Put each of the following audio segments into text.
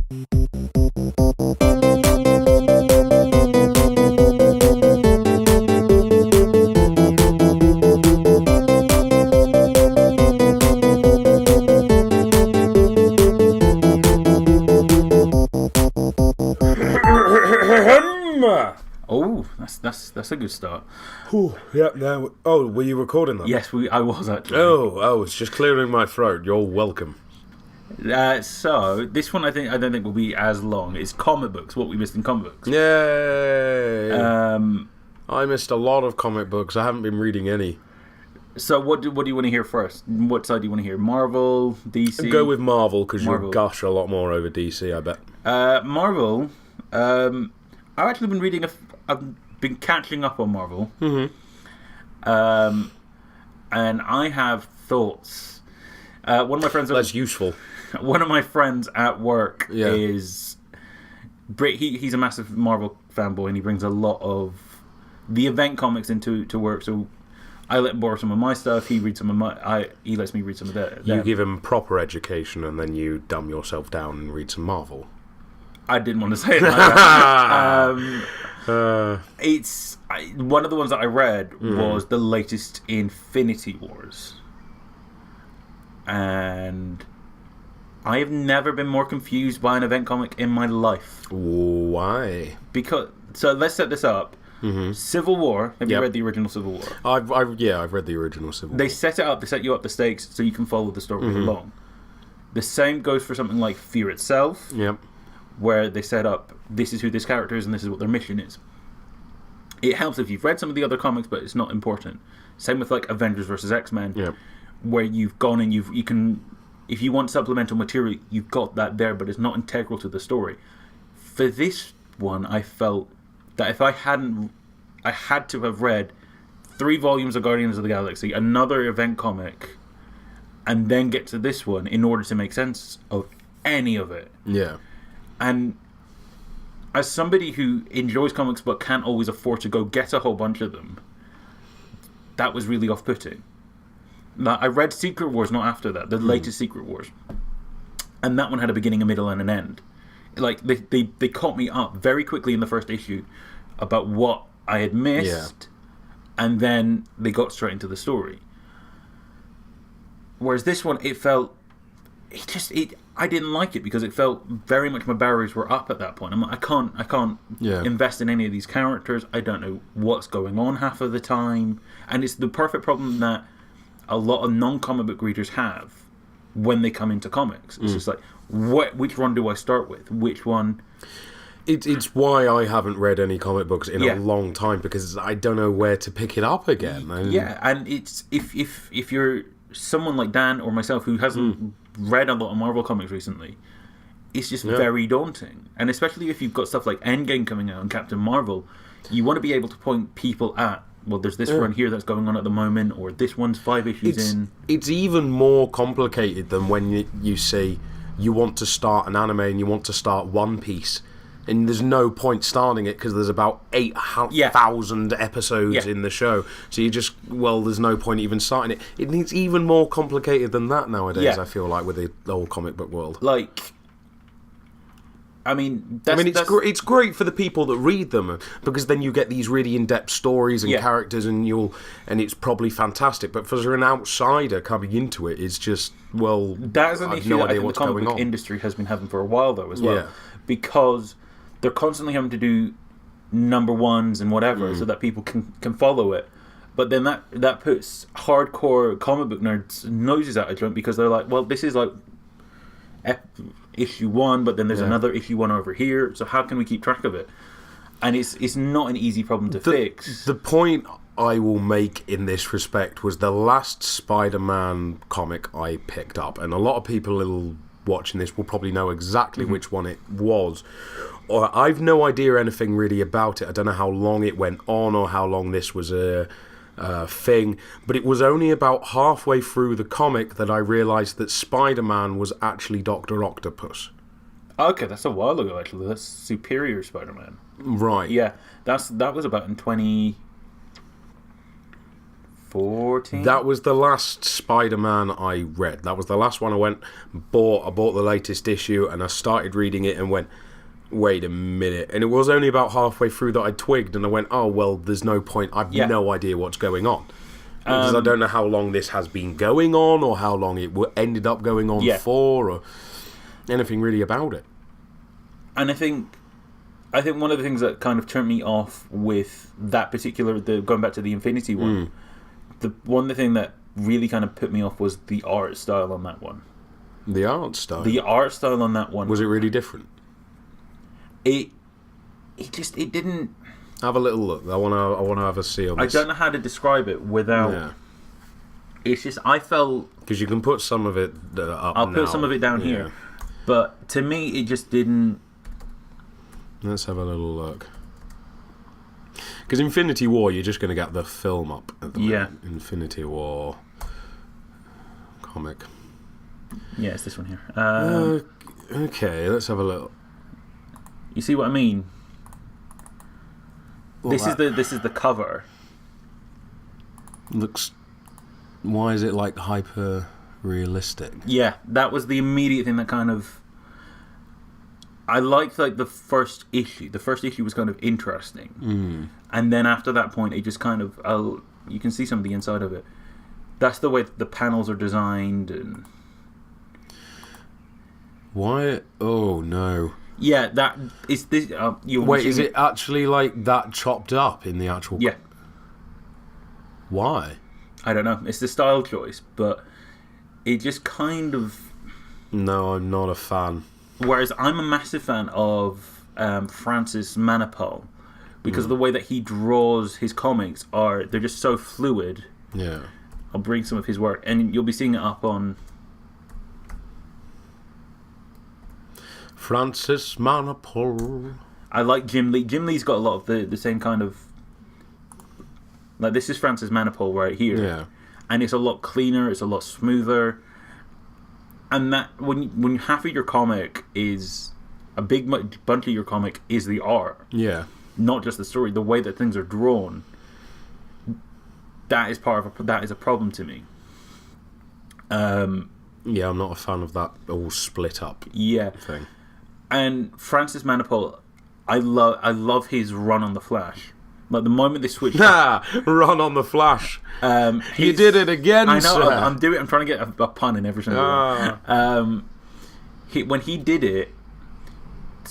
Oh, that's a good start. Ooh, yeah. No. Oh, were you recording that? Yes, I was actually. Oh, it's just clearing my throat. You're welcome. So this one I don't think will be as long. It's comic books. What we missed in comic books. Yay! Um. I missed a lot of comic books. I haven't been reading any. So what do you want to hear first? What side do you want to hear? Marvel, DC? Go with Marvel because you'll Marvel. gush a lot more over DC, I bet. Marvel. I've actually been reading. I've been catching up on Marvel. Mm-hmm. And I have thoughts. One of my friends. That's useful. One of my friends at work Yeah. is. He's a massive Marvel fanboy, and he brings a lot of the event comics into work. So I let him borrow some of my stuff. He reads some of my. He lets me read some of that. You give him proper education, and then you dumb yourself down and read some Marvel. I didn't want to say it like that. It's one of the ones that I read was the latest Infinity Wars, and I have never been more confused by an event comic in my life. Why? So let's set this up. Mm-hmm. Civil War. Have you read the original Civil War? I've read the original Civil War. They set it up. They set you up the stakes so you can follow the story along. The same goes for something like Fear Itself. Yep. Where they set up, this is who this character is and this is what their mission is. It helps if you've read some of the other comics, but it's not important. Same with like Avengers vs. X-Men, where you've gone and you can, if you want supplemental material, you've got that there, but it's not integral to the story. For this one, I felt that if I had to have read 3 volumes of Guardians of the Galaxy, another event comic, and then get to this one in order to make sense of any of it. Yeah. And as somebody who enjoys comics but can't always afford to go get a whole bunch of them, that was really off-putting. Like, I read Secret Wars not after that, the latest Secret Wars. And that one had a beginning, a middle, and an end. Like, they caught me up very quickly in the first issue about what I had missed, and then they got straight into the story. Whereas this one, I didn't like it because it felt very much my barriers were up at that point. I'm like, I can't invest in any of these characters. I don't know what's going on half of the time, and it's the perfect problem that a lot of non-comic book readers have when they come into comics. It's just like, which one do I start with? Which one? It's why I haven't read any comic books in a long time, because I don't know where to pick it up again. And it's if you're someone like Dan or myself who hasn't read a lot of Marvel comics recently, it's just very daunting. And especially if you've got stuff like Endgame coming out and Captain Marvel, you want to be able to point people at, well, there's this run here that's going on at the moment, or this one's 5 issues in. It's even more complicated than when you say you want to start an anime and you want to start One Piece, and there's no point starting it because there's about 8,000 episodes in the show. So you just, there's no point even starting it. It's even more complicated than that nowadays, I feel like, with the whole comic book world. Like, it's great for the people that read them, because then you get these really in-depth stories and characters, and it's probably fantastic. But for an outsider coming into it, it's just, that is an issue that I think the comic book industry has been having for a while, though, as well, because they're constantly having to do number ones and whatever so that people can follow it. But then that puts hardcore comic book nerds' noses out of joint, because they're like, well, this is like issue 1, but then there's another issue 1 over here, so how can we keep track of it? And it's not an easy problem to fix. The point I will make in this respect was the last Spider-Man comic I picked up, and a lot of people watching this will probably know exactly which one it was. Or I've no idea anything really about it. I don't know how long it went on or how long this was a thing, but it was only about halfway through the comic that I realised that Spider-Man was actually Dr. Octopus. Okay, that's a while ago, actually. That's Superior Spider-Man. Right. Yeah, that was about in 2014, 14. That was the last Spider-Man I read. That was the last one I bought the latest issue, and I started reading it and went, wait a minute. And it was only about halfway through that I twigged, and I went, oh, well, there's no point. I've no idea what's going on. Because I don't know how long this has been going on, or how long it ended up going on for, or anything really about it. And I think one of the things that kind of turned me off with that particular, going back to the Infinity one, the thing that really kind of put me off was the art style on that one. The art style? The art style on that one. Was it really different? It didn't... Have a little look. I want to have a see on this. I don't know how to describe it without... Yeah. It's just, I felt... Because you can put some of it up I'll put some of it down here. But to me, it just didn't... Let's have a little look. Because Infinity War, you're just going to get the film up at the moment. Infinity War comic. Yeah, it's this one here. Okay, let's have a look. You see what I mean? This is the cover. Looks. Why is it like hyper realistic? Yeah, that was the immediate thing that kind of. I liked like the first issue. The first issue was kind of interesting, and then after that point, it just kind of. You can see some of the inside of it. That's the way the panels are designed, and. Why? Oh no. Yeah, that is this. Wait, is it actually like that chopped up in the actual? Yeah. Why? I don't know. It's the style choice, but it just kind of. No, I'm not a fan. Whereas I'm a massive fan of Francis Manapul, because the way that he draws his comics they're just so fluid. Yeah. I'll bring some of his work, and you'll be seeing it up on. Francis Manapul. I like Jim Lee. Jim Lee's got a lot of the same kind of. Like, this is Francis Manapul right here. Yeah. And it's a lot cleaner, it's a lot smoother. And that, when half of your comic is. A big bunch of your comic is the art. Yeah. Not just the story, the way that things are drawn. That is that is a problem to me. Yeah, I'm not a fan of that all split up thing. And Francis Manapul, I love his run on the Flash. Like, the moment they switched... Run on the Flash. You did it again, I know, sir. I'm trying to get a pun in every single one. When he did it,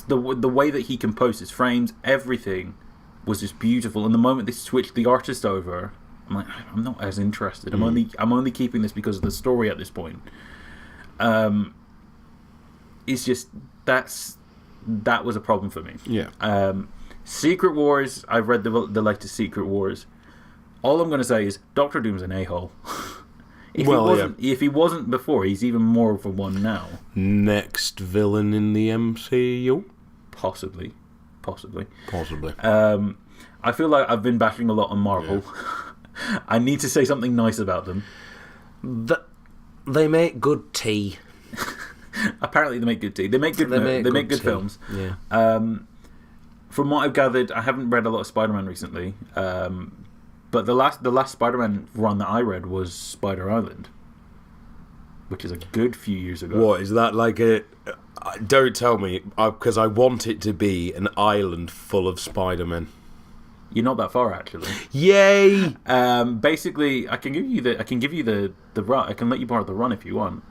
the way that he composed his frames, everything was just beautiful. And the moment they switched the artist over, I'm like, I'm not as interested. I'm only keeping this because of the story at this point. It's just that was a problem for me. Yeah. Secret Wars. I've read the latest Secret Wars. All I'm going to say is Doctor Doom's an a-hole. If he wasn't before, he's even more of a one now. Next villain in the MCU? Possibly. I feel like I've been bashing a lot on Marvel. Yeah. I need to say something nice about them. They make good tea. Apparently, they make good tea. They make good films. Yeah. From what I've gathered, I haven't read a lot of Spider-Man recently. But the last Spider-Man run that I read was Spider Island, which is a good few years ago. What is that like a? Don't tell me, because I want it to be an island full of Spider-Men. You're not that far, actually. Yay! Basically, I can give you the run. I can let you borrow the run if you want.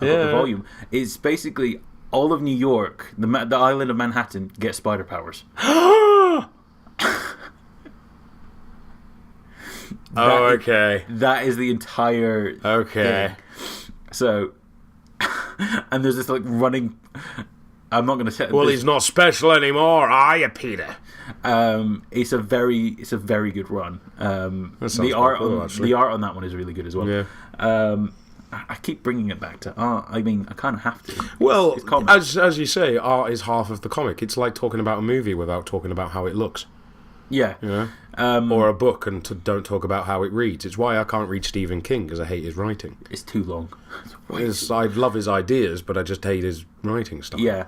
I've got the volume. It's basically all of New York, the island of Manhattan, gets spider powers. Okay. That is the entire thing. So, and there's this like running. I'm not going to say. Well, he's not special anymore, are you, Peter? It's a very good run. The art on that one is really good as well. Yeah. I keep bringing it back to art. I mean, I kind of have to. Well, as you say, art is half of the comic. It's like talking about a movie without talking about how it looks. Yeah. You know? Or a book and don't talk about how it reads. It's why I can't read Stephen King, because I hate his writing. It's too long. I love his ideas, but I just hate his writing style. Yeah.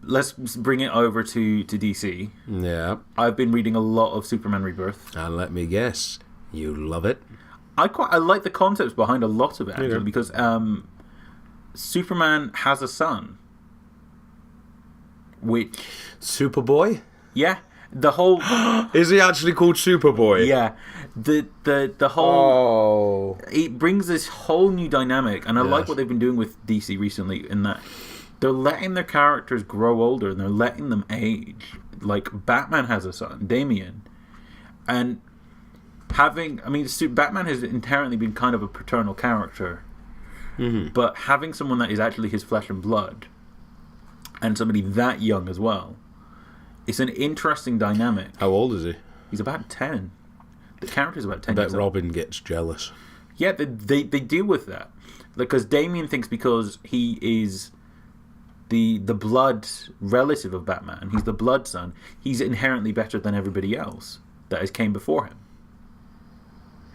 Let's bring it over to DC. Yeah. I've been reading a lot of Superman Rebirth. And let me guess, You love it. I like the concepts behind a lot of it, actually, because Superman has a son. Which... Superboy? Yeah. The whole... Is he actually called Superboy? Yeah. The whole... Oh. It brings this whole new dynamic, and I like what they've been doing with DC recently, in that they're letting their characters grow older, and they're letting them age. Like, Batman has a son, Damian. And... Batman has inherently been kind of a paternal character, but having someone that is actually his flesh and blood, and somebody that young as well, it's an interesting dynamic. How old is he? He's about 10. The character's about 10 I bet years old. Robin gets jealous. Yeah, they deal with that. Because Damian thinks because he is the blood relative of Batman, he's the blood son, he's inherently better than everybody else that has came before him.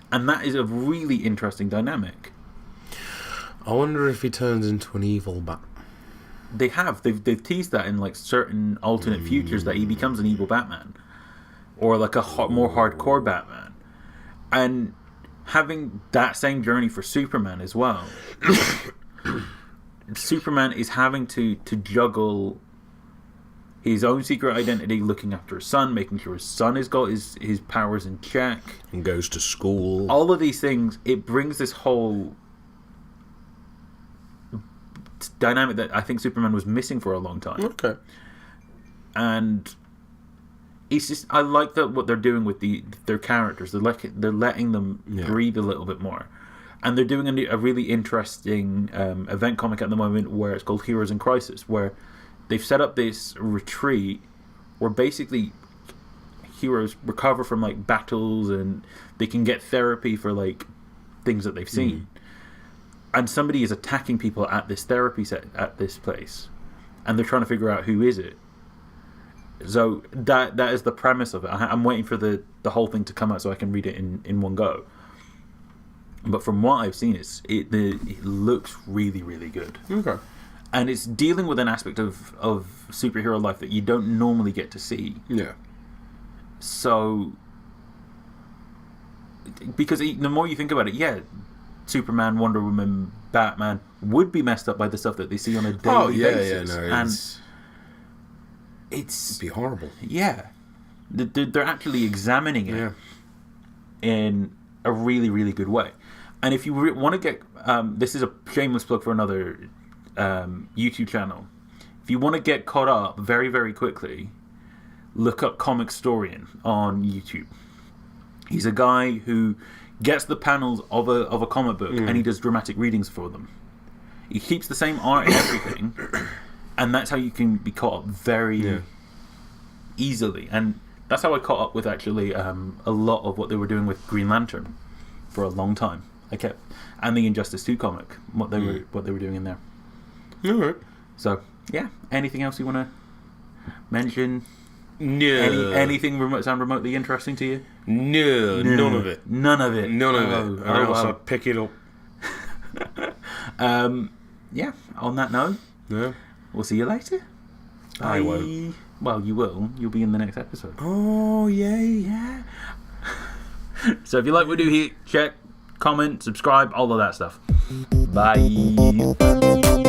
And that is a really interesting dynamic. I wonder if he turns into an evil bat. They've teased that in like certain alternate futures that he becomes an evil Batman, or like a more hardcore Batman, and having that same journey for Superman as well. Superman is having to juggle his own secret identity, looking after his son, making sure his son has got his powers in check, and goes to school. All of these things, it brings this whole dynamic that I think Superman was missing for a long time. Okay. And it's just, I like that what they're doing with their characters. They're letting them breathe a little bit more. And they're doing a really interesting event comic at the moment where it's called Heroes in Crisis, where they've set up this retreat where basically heroes recover from like battles and they can get therapy for like things that they've seen. And somebody is attacking people at this therapy set at this place, and they're trying to figure out who is it. So that is the premise of it. I'm waiting for the whole thing to come out so I can read it in one go. But from what I've seen, it looks really, really good. Okay. And it's dealing with an aspect of superhero life that you don't normally get to see. Yeah. So, because the more you think about it, Superman, Wonder Woman, Batman would be messed up by the stuff that they see on a daily basis. It'd be horrible. Yeah. They're actually examining it in a really, really good way. And if you want to get... this is a shameless plug for another YouTube channel. If you want to get caught up very, very quickly, look up Comicstorian on YouTube. He's a guy who gets the panels of a comic book and he does dramatic readings for them. He keeps the same art and everything, and that's how you can be caught up very easily. And that's how I caught up with actually a lot of what they were doing with Green Lantern for a long time. And the Injustice 2 comic, what they were doing in there. All right. So anything else you want to mention? No. Anything sound remotely interesting to you? No, none of it. None of it. None of it. Or else I'll pick it up. On that note, we'll see you later. I won't. Well, you will. You'll be in the next episode. Oh, yay. Yeah. So if you like what we do here, check, comment, subscribe, all of that stuff. Bye.